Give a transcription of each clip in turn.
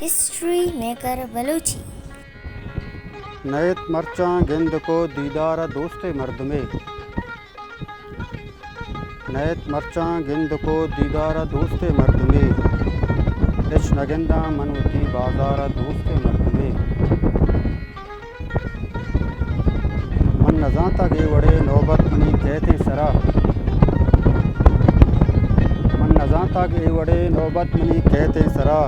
History maker Balochi. नयत मरचां गिंद को दीदार दोस्त मर्द में। नयत मरचां गिंद को दीदार दोस्त मर्द में। इश नगिंदा मनवती बाजार दोस्त मर्द में। मन नजाता गे वड़े नौबत मनी कहते सरा। मन नजाता गे वड़े नौबत मनी कहते सरा।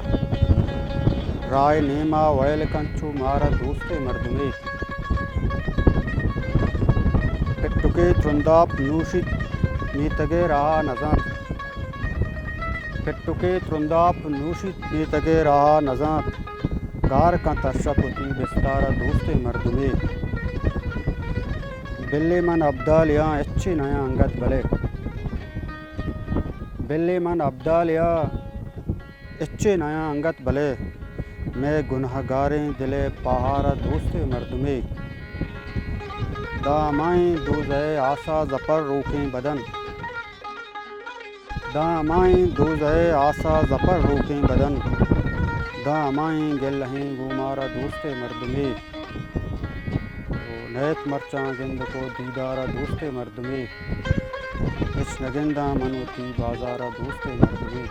राय नेमा वयल कंचू मारा दोस्त मर्द में। पिट्टुके त्रुंदाप नूशित नीतगे रहा नज़ां। पिट्टुके त्रुंदाप नूशित नीतगे रहा नज़ां। गार का तशपुती बिस्तारा दोस्त मर्द में। बिल्ले मन अब्दाल या अच्छे नया अंगत भले। बिल्ले मन अब्दाल या अच्छे नया अंगत भले। मैं गुनहगारें दिले पहाड़ा दोस्त मर्द में। दामाएँ दूज़े आशा ज़फ़र रोकें बदन। दामाएँ दूज़े आशा ज़फ़र रोकें बदन। दामाएँ गिल हैं गुमारा दोस्त मर्द में। तो नयत मरचां गिंद को दीदारा दोस्त मर्द में। इस नगिंदा मनवती बाजारा दोस्त मर्द में।